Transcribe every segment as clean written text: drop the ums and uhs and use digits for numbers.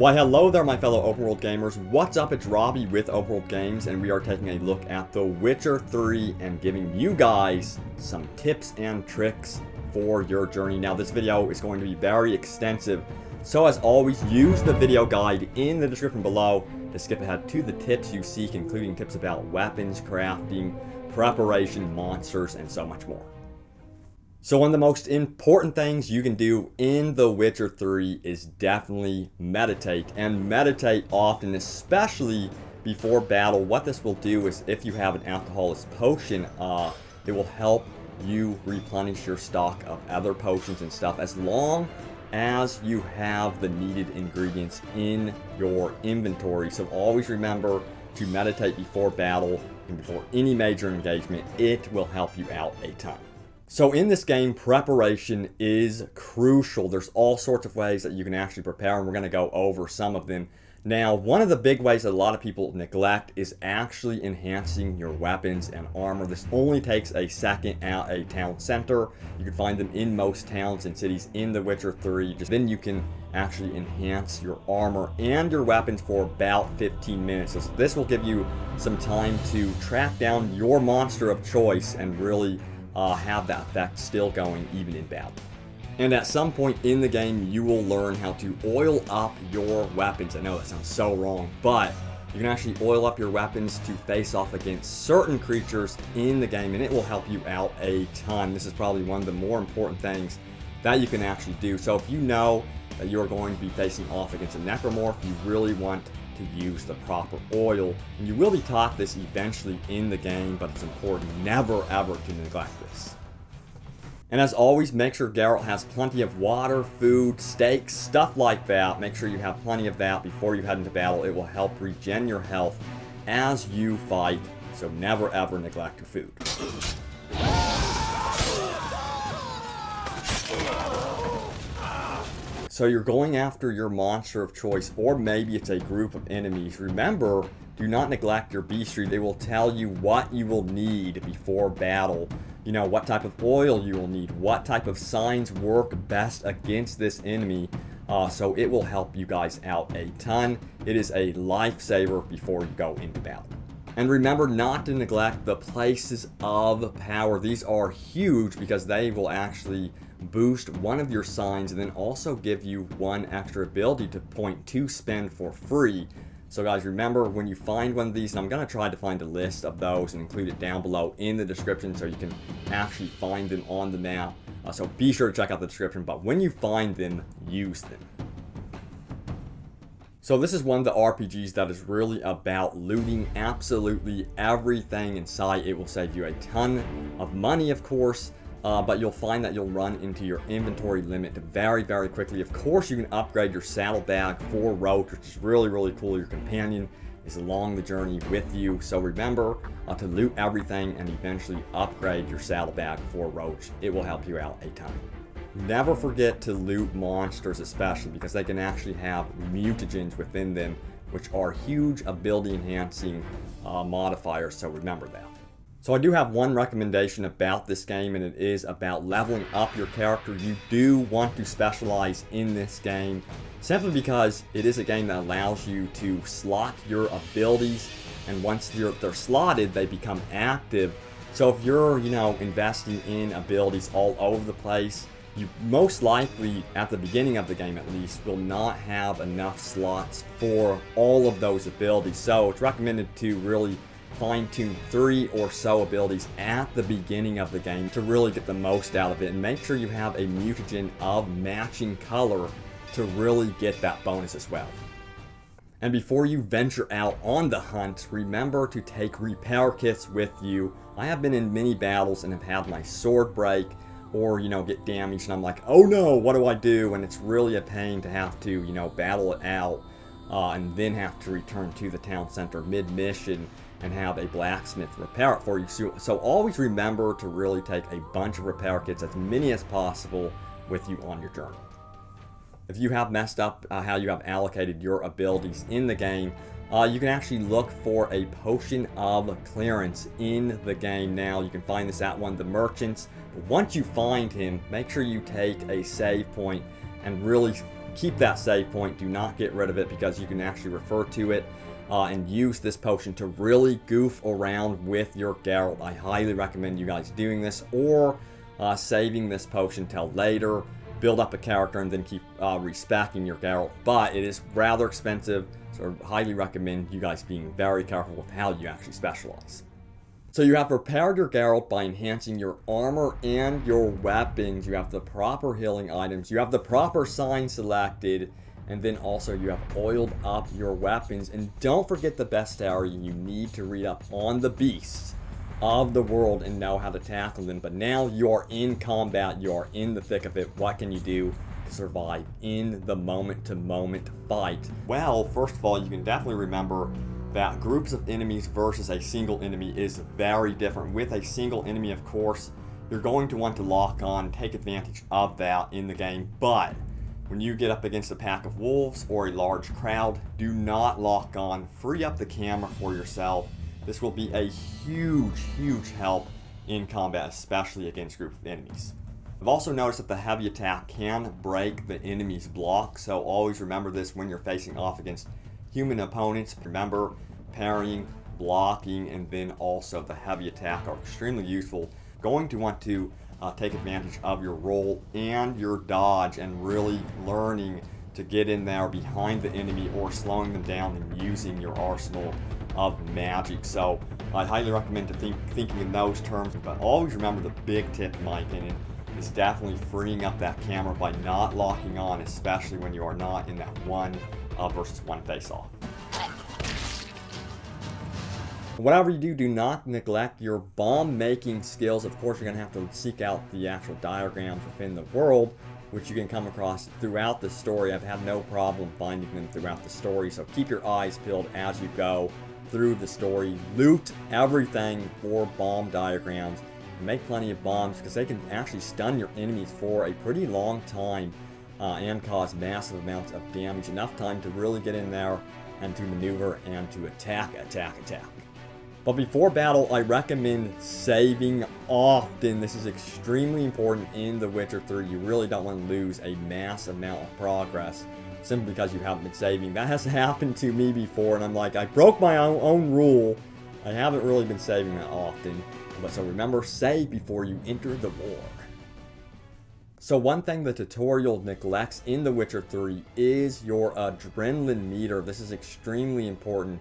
Why hello there my fellow open world gamers, what's up, it's Robbie with Open World Games, and we are taking a look at The Witcher 3 and giving you guys some tips and tricks for your journey. Now this video is going to be very extensive, so as always use the video guide in the description below to skip ahead to the tips you seek, including tips about weapons, crafting, preparation, monsters, and so much more. So one of the most important things you can do in The Witcher 3 is definitely meditate, and meditate often, especially before battle. What this will do is, if you have an Alcholist Potion, it will help you replenish your stock of other potions and stuff, as long as you have the needed ingredients in your inventory. So always remember to meditate before battle and before any major engagement. It will help you out a ton. So in this game, preparation is crucial. There's all sorts of ways that you can actually prepare, and we're going to go over some of them. Now, one of the big ways that a lot of people neglect is actually enhancing your weapons and armor. This only takes a second at a town center. You can find them in most towns and cities in The Witcher 3. Then you can actually enhance your armor and your weapons for about 15 minutes. So this will give you some time to track down your monster of choice and really have that effect still going even in battle. And at some point in the game, you will learn how to oil up your weapons. I know that sounds so wrong, but you can actually oil up your weapons to face off against certain creatures in the game, and it will help you out a ton. This is probably one of the more important things that you can actually do. So if you know that you're going to be facing off against a necromorph, you really want to use the proper oil. And you will be taught this eventually in the game, but it's important never ever to neglect this. And as always, make sure Geralt has plenty of water, food, steaks, stuff like that. Make sure you have plenty of that before you head into battle. It will help regen your health as you fight, so never ever neglect your food. So you're going after your monster of choice, or maybe it's a group of enemies. Remember, do not neglect your bestiary. They will tell you what you will need before battle. You know, what type of oil you will need, what type of signs work best against this enemy. So it will help you guys out a ton. It is a lifesaver before you go into battle. And remember not to neglect the places of power. These are huge because they will actually boost one of your signs and then also give you one extra ability to point to spend for free. So guys, remember, when you find one of these, and I'm going to try to find a list of those and include it down below in the description so you can actually find them on the map. So be sure to check out the description, but when you find them, use them. So this is one of the RPGs that is really about looting absolutely everything in sight. It will save you a ton of money, of course, but you'll find that you'll run into your inventory limit very, very quickly. Of course, you can upgrade your saddlebag for Roach, which is really, really cool. Your companion is along the journey with you. So remember to loot everything and eventually upgrade your saddlebag for Roach. It will help you out a ton. Never forget to loot monsters, especially because they can actually have mutagens within them, which are huge ability enhancing modifiers, so remember that. So I do have one recommendation about this game, and it is about leveling up your character. You do want to specialize in this game, simply because it is a game that allows you to slot your abilities, and once they're slotted, they become active. So if you're, investing in abilities all over the place, you most likely, at the beginning of the game at least, will not have enough slots for all of those abilities. So it's recommended to really fine-tune 3 or so abilities at the beginning of the game to really get the most out of it, and make sure you have a mutagen of matching color to really get that bonus as well. And before you venture out on the hunt, remember to take repair kits with you. I have been in many battles and have had my sword break or get damaged, and I'm like, oh no, what do I do? And it's really a pain to have to battle it out and then have to return to the town center mid-mission and have a blacksmith repair it for you. So always remember to really take a bunch of repair kits, as many as possible, with you on your journey. If you have messed up how you have allocated your abilities in the game, you can actually look for a potion of clearance in the game. Now you can find this at one of the merchants. Once you find him, make sure you take a save point and really keep that save point. Do not get rid of it, because you can actually refer to it and use this potion to really goof around with your Geralt. I highly recommend you guys doing this, or saving this potion till later, build up a character, and then keep respecing your Geralt. But it is rather expensive, so I highly recommend you guys being very careful with how you actually specialize. So you have prepared your Geralt by enhancing your armor and your weapons. You have the proper healing items. You have the proper sign selected. And then also you have oiled up your weapons. And don't forget the bestiary. You need to read up on the beasts of the world and know how to tackle them. But now you are in combat. You are in the thick of it. What can you do to survive in the moment-to-moment fight? Well, first of all, you can definitely remember that groups of enemies versus a single enemy is very different. With a single enemy, of course, you're going to want to lock on, take advantage of that in the game. But when you get up against a pack of wolves or a large crowd, do not lock on. Free up the camera for yourself. This will be a huge help in combat, especially against groups of enemies. I've also noticed that the heavy attack can break the enemy's block, so always remember this when you're facing off against human opponents. Remember, parrying, blocking, and then also the heavy attack are extremely useful. Going to want to take advantage of your roll and your dodge, and really learning to get in there behind the enemy or slowing them down and using your arsenal of magic. So I highly recommend thinking in those terms, but always remember the big tip, in my opinion, is definitely freeing up that camera by not locking on, especially when you are not in that one versus one face-off. Whatever you do, do not neglect your bomb making skills. Of course, you're going to have to seek out the actual diagrams within the world, which you can come across throughout the story. I've had no problem finding them throughout the story, so keep your eyes peeled as you go through the story. Loot everything for bomb diagrams. Make plenty of bombs, because they can actually stun your enemies for a pretty long time and cause massive amounts of damage. Enough time to really get in there and to maneuver and to attack. But before battle, I recommend saving often. This is extremely important in The Witcher 3. You really don't want to lose a massive amount of progress simply because you haven't been saving. That has happened to me before, and I'm like, I broke my own rule. I haven't really been saving that often. But so remember, save before you enter the war. So one thing the tutorial neglects in The Witcher 3 is your adrenaline meter. This is extremely important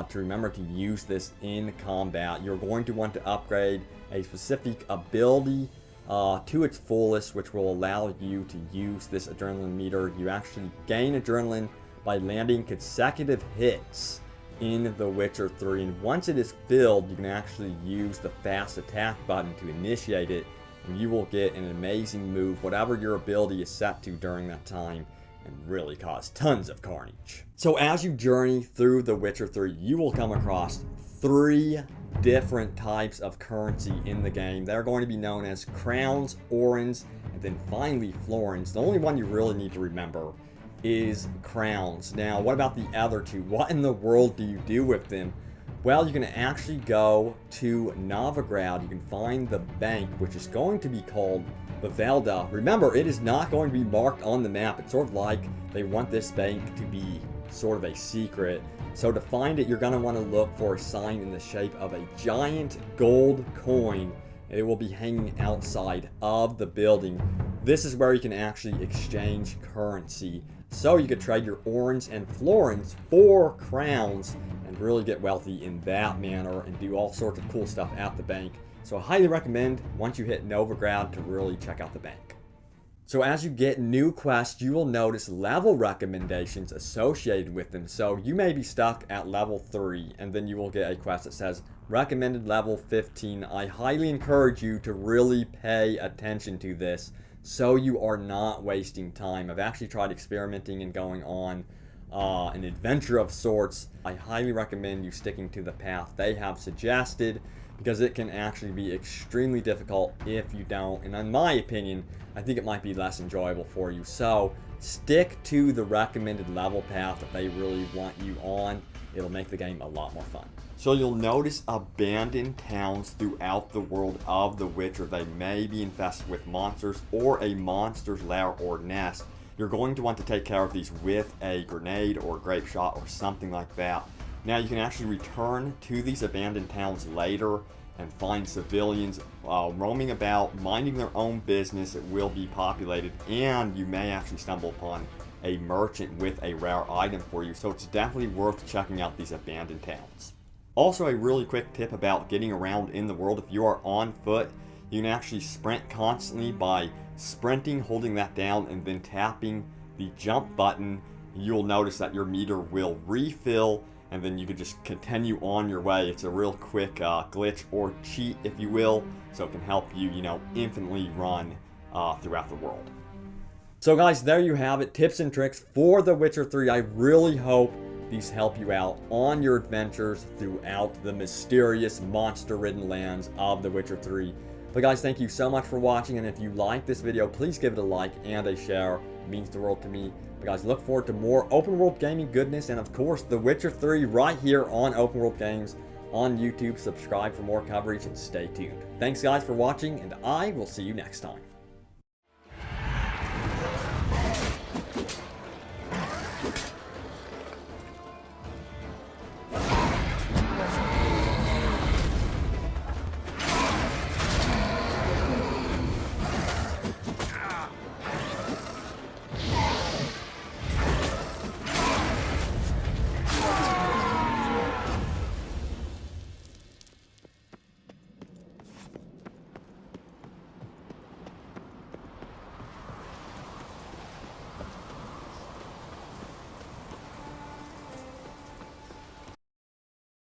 to remember to use this in combat. You're going to want to upgrade a specific ability to its fullest, which will allow you to use this adrenaline meter. You actually gain adrenaline by landing consecutive hits in The Witcher 3, and once it is filled, you can actually use the fast attack button to initiate it, and you will get an amazing move, whatever your ability is set to during that time, and really cause tons of carnage. So as you journey through The Witcher 3, you will come across 3 different types of currency in the game. They're going to be known as crowns, orens, and then finally florins. The only one you really need to remember is crowns. Now, what about the other 2? What in the world do you do with them? Well, you can actually go to Novigrad. You can find the bank, which is going to be called Vivalda. Remember, it is not going to be marked on the map. It's sort of like they want this bank to be sort of a secret. So to find it, you're going to want to look for a sign in the shape of a giant gold coin. It will be hanging outside of the building. This is where you can actually exchange currency. So you could trade your orens and florins for crowns and really get wealthy in that manner and do all sorts of cool stuff at the bank. So I highly recommend, once you hit Novigrad, to really check out the bank. So as you get new quests, you will notice level recommendations associated with them. So you may be stuck at level 3, and then you will get a quest that says recommended level 15. I highly encourage you to really pay attention to this, so you are not wasting time. I've actually tried experimenting and going on an adventure of sorts. I highly recommend you sticking to the path they have suggested, because it can actually be extremely difficult if you don't. And in my opinion, I think it might be less enjoyable for you. So stick to the recommended level path that they really want you on. It'll make the game a lot more fun. So you'll notice abandoned towns throughout the world of The Witcher. They may be infested with monsters or a monster's lair or nest. you're going to want to take care of these with a grenade or grape shot or something like that. Now you can actually return to these abandoned towns later and find civilians roaming about, minding their own business. It will be populated, and you may actually stumble upon a merchant with a rare item for you, so it's definitely worth checking out these abandoned towns. Also, a really quick tip about getting around in the world: if you are on foot, you can actually sprint constantly by sprinting, holding that down, and then tapping the jump button. You'll notice that your meter will refill, and then you can just continue on your way. It's a real quick glitch or cheat, if you will, so it can help you, infinitely run throughout the world. So guys, there you have it, tips and tricks for The Witcher 3. I really hope these help you out on your adventures throughout the mysterious, monster-ridden lands of The Witcher 3. But guys, thank you so much for watching, and if you like this video, please give it a like and a share. It means the world to me. But guys, look forward to more open world gaming goodness, and of course, The Witcher 3 right here on Open World Games on YouTube. Subscribe for more coverage and stay tuned. Thanks guys for watching, and I will see you next time.